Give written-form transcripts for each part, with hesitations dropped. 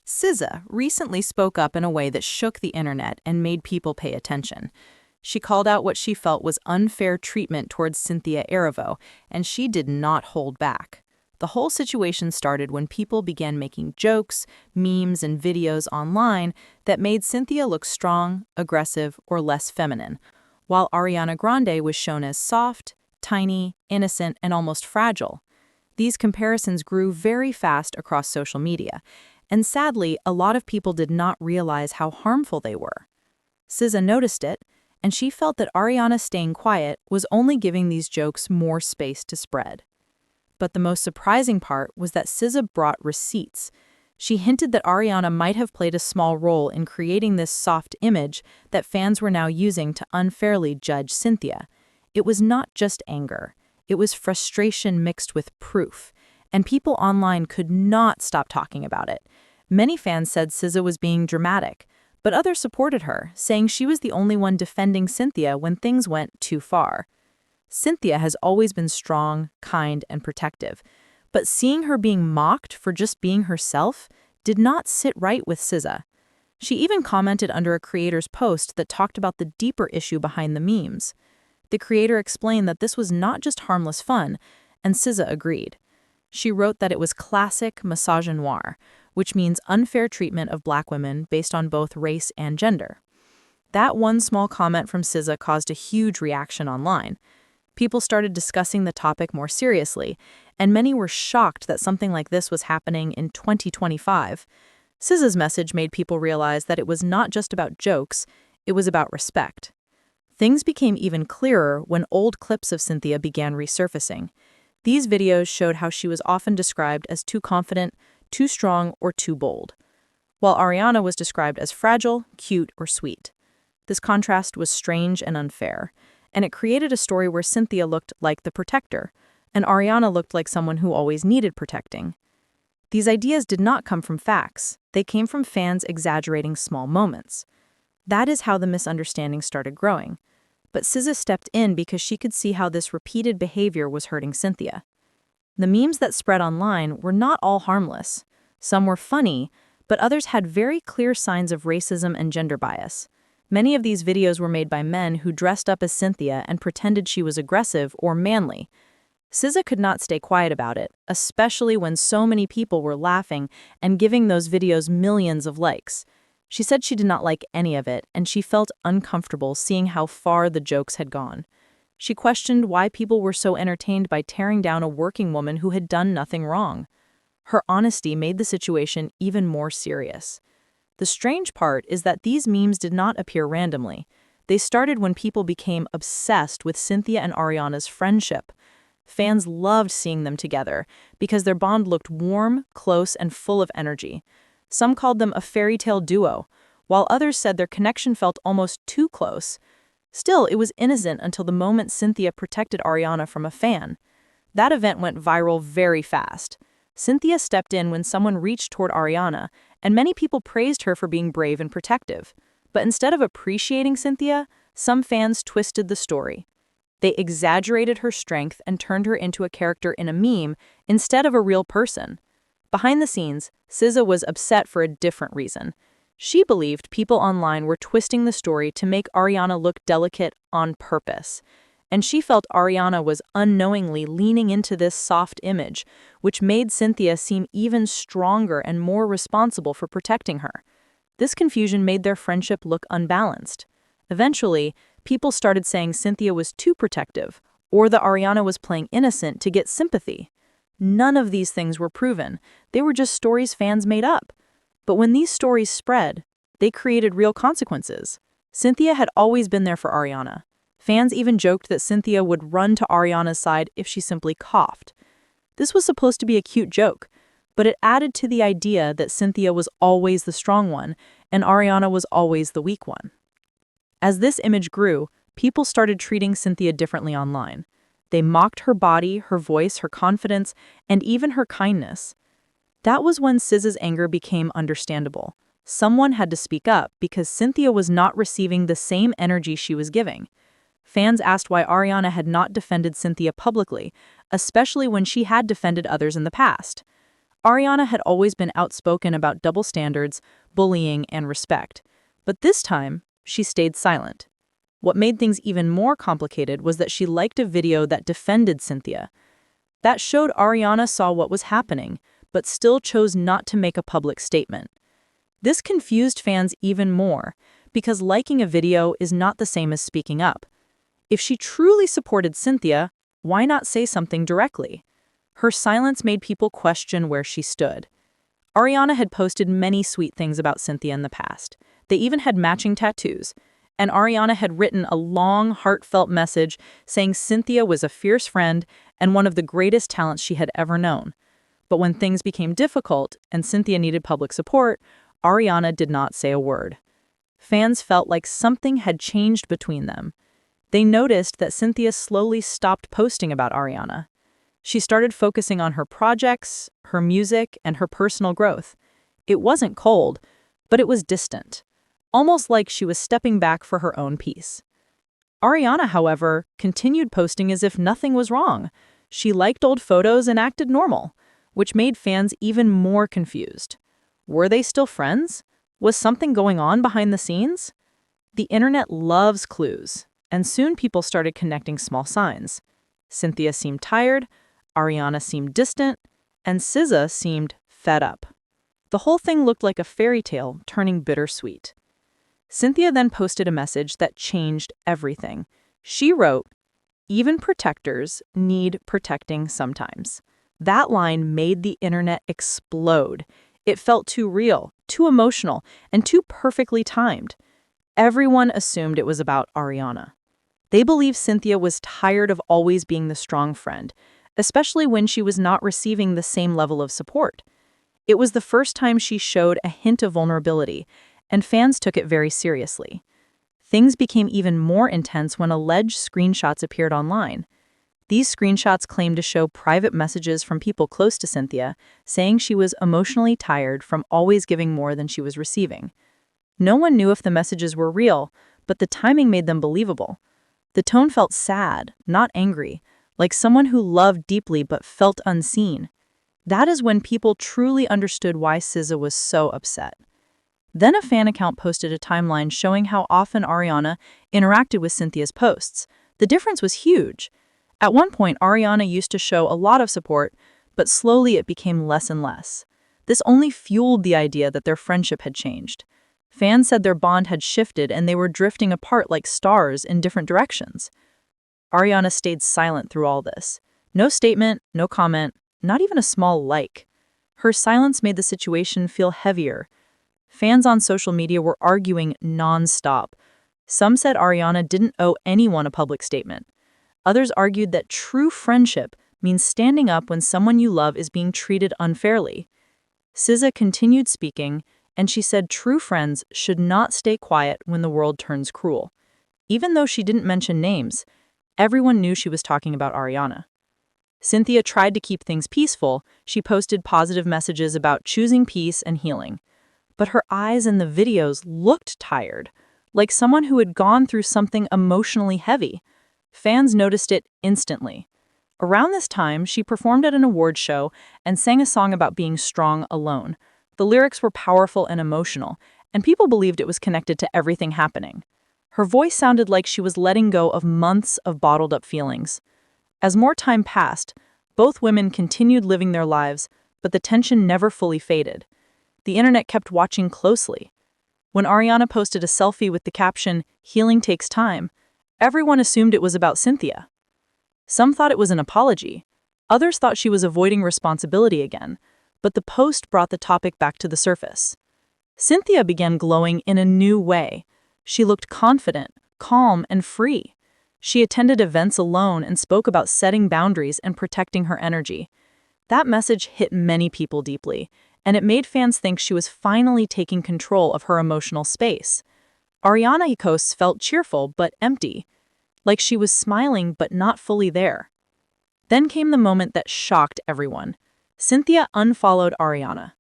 SZA recently spoke up in a way that shook the internet and made people pay attention. She called out what she felt was unfair treatment towards Cynthia Erivo, and she did not hold back. The whole situation started when people began making jokes, memes, and videos online that made Cynthia look strong, aggressive, or less feminine, while Ariana Grande was shown as soft, tiny, innocent, and almost fragile. These comparisons grew very fast across social media, and sadly, a lot of people did not realize how harmful they were. SZA noticed it, and she felt that Ariana staying quiet was only giving these jokes more space to spread. But the most surprising part was that SZA brought receipts. She hinted that Ariana might have played a small role in creating this soft image that fans were now using to unfairly judge Cynthia. It was not just anger. It was frustration mixed with proof, and people online could not stop talking about it. Many fans said SZA was being dramatic, but others supported her, saying she was the only one defending Cynthia when things went too far. Cynthia has always been strong, kind, and protective, but seeing her being mocked for just being herself did not sit right with SZA. She even commented under a creator's post that talked about the deeper issue behind the memes. The creator explained that this was not just harmless fun, and SZA agreed. She wrote that it was classic misogynoir, which means unfair treatment of Black women based on both race and gender. That one small comment from SZA caused a huge reaction online. People started discussing the topic more seriously, and many were shocked that something like this was happening in 2025. SZA's message made people realize that it was not just about jokes, it was about respect. Things became even clearer when old clips of Cynthia began resurfacing. These videos showed how she was often described as too confident, too strong, or too bold, while Ariana was described as fragile, cute, or sweet. This contrast was strange and unfair, and it created a story where Cynthia looked like the protector, and Ariana looked like someone who always needed protecting. These ideas did not come from facts, they came from fans exaggerating small moments. That is how the misunderstanding started growing. But SZA stepped in because she could see how this repeated behavior was hurting Cynthia. The memes that spread online were not all harmless. Some were funny, but others had very clear signs of racism and gender bias. Many of these videos were made by men who dressed up as Cynthia and pretended she was aggressive or manly. SZA could not stay quiet about it, especially when so many people were laughing and giving those videos millions of likes. She said she did not like any of it, and she felt uncomfortable seeing how far the jokes had gone. She questioned why people were so entertained by tearing down a working woman who had done nothing wrong. Her honesty made the situation even more serious. The strange part is that these memes did not appear randomly. They started when people became obsessed with Cynthia and Ariana's friendship. Fans loved seeing them together because their bond looked warm, close, and full of energy. Some called them a fairy tale duo, while others said their connection felt almost too close. Still, it was innocent until the moment Cynthia protected Ariana from a fan. That event went viral very fast. Cynthia stepped in when someone reached toward Ariana, and many people praised her for being brave and protective. But instead of appreciating Cynthia, some fans twisted the story. They exaggerated her strength and turned her into a character in a meme instead of a real person. Behind the scenes, SZA was upset for a different reason. She believed people online were twisting the story to make Ariana look delicate on purpose. And she felt Ariana was unknowingly leaning into this soft image, which made Cynthia seem even stronger and more responsible for protecting her. This confusion made their friendship look unbalanced. Eventually, people started saying Cynthia was too protective, or that Ariana was playing innocent to get sympathy. None of these things were proven. They were just stories fans made up. But when these stories spread, they created real consequences. Cynthia had always been there for Ariana. Fans even joked that Cynthia would run to Ariana's side if she simply coughed. This was supposed to be a cute joke, but it added to the idea that Cynthia was always the strong one and Ariana was always the weak one. As this image grew, people started treating Cynthia differently online. They mocked her body, her voice, her confidence, and even her kindness. That was when SZA's anger became understandable. Someone had to speak up because Cynthia was not receiving the same energy she was giving. Fans asked why Ariana had not defended Cynthia publicly, especially when she had defended others in the past. Ariana had always been outspoken about double standards, bullying, and respect, but this time, she stayed silent. What made things even more complicated was that she liked a video that defended Cynthia. That showed Ariana saw what was happening, but still chose not to make a public statement. This confused fans even more, because liking a video is not the same as speaking up. If she truly supported Cynthia, why not say something directly? Her silence made people question where she stood. Ariana had posted many sweet things about Cynthia in the past. They even had matching tattoos. And Ariana had written a long, heartfelt message saying Cynthia was a fierce friend and one of the greatest talents she had ever known. But when things became difficult and Cynthia needed public support, Ariana did not say a word. Fans felt like something had changed between them. They noticed that Cynthia slowly stopped posting about Ariana. She started focusing on her projects, her music, and her personal growth. It wasn't cold, but it was distant, almost like she was stepping back for her own peace. Ariana, however, continued posting as if nothing was wrong. She liked old photos and acted normal, which made fans even more confused. Were they still friends? Was something going on behind the scenes? The internet loves clues, and soon people started connecting small signs. Cynthia seemed tired, Ariana seemed distant, and SZA seemed fed up. The whole thing looked like a fairy tale turning bittersweet. Cynthia then posted a message that changed everything. She wrote, "Even protectors need protecting sometimes." That line made the internet explode. It felt too real, too emotional, and too perfectly timed. Everyone assumed it was about Ariana. They believed Cynthia was tired of always being the strong friend, especially when she was not receiving the same level of support. It was the first time she showed a hint of vulnerability, and fans took it very seriously. Things became even more intense when alleged screenshots appeared online. These screenshots claimed to show private messages from people close to Cynthia, saying she was emotionally tired from always giving more than she was receiving. No one knew if the messages were real, but the timing made them believable. The tone felt sad, not angry, like someone who loved deeply but felt unseen. That is when people truly understood why SZA was so upset. Then a fan account posted a timeline showing how often Ariana interacted with Cynthia's posts. The difference was huge. At one point, Ariana used to show a lot of support, but slowly it became less and less. This only fueled the idea that their friendship had changed. Fans said their bond had shifted and they were drifting apart like stars in different directions. Ariana stayed silent through all this. No statement, no comment, not even a small like. Her silence made the situation feel heavier. Fans on social media were arguing non-stop. Some said Ariana didn't owe anyone a public statement. Others argued that true friendship means standing up when someone you love is being treated unfairly. SZA continued speaking, and she said true friends should not stay quiet when the world turns cruel. Even though she didn't mention names, everyone knew she was talking about Ariana. Cynthia tried to keep things peaceful. She posted positive messages about choosing peace and healing. But her eyes in the videos looked tired, like someone who had gone through something emotionally heavy. Fans noticed it instantly. Around this time, she performed at an award show and sang a song about being strong alone. The lyrics were powerful and emotional, and people believed it was connected to everything happening. Her voice sounded like she was letting go of months of bottled-up feelings. As more time passed, both women continued living their lives, but the tension never fully faded. The internet kept watching closely. When Ariana posted a selfie with the caption, "Healing takes time," everyone assumed it was about Cynthia. Some thought it was an apology. Others thought she was avoiding responsibility again, but the post brought the topic back to the surface. Cynthia began glowing in a new way. She looked confident, calm, and free. She attended events alone and spoke about setting boundaries and protecting her energy. That message hit many people deeply, and it made fans think she was finally taking control of her emotional space. Ariana felt cheerful but empty, like she was smiling but not fully there. Then came the moment that shocked everyone. Cynthia unfollowed Ariana.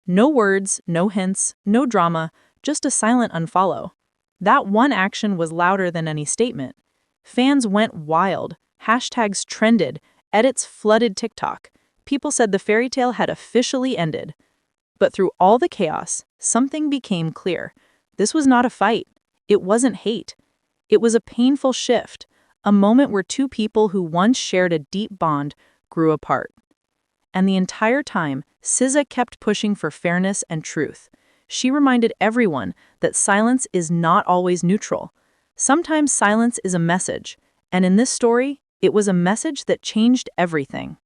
No words, no hints, no drama, just a silent unfollow. That one action was louder than any statement. Fans went wild, hashtags trended, edits flooded TikTok. People said the fairy tale had officially ended. But through all the chaos, something became clear. This was not a fight. It wasn't hate. It was a painful shift, a moment where two people who once shared a deep bond grew apart. And the entire time, SZA kept pushing for fairness and truth. She reminded everyone that silence is not always neutral. Sometimes silence is a message, and in this story, it was a message that changed everything.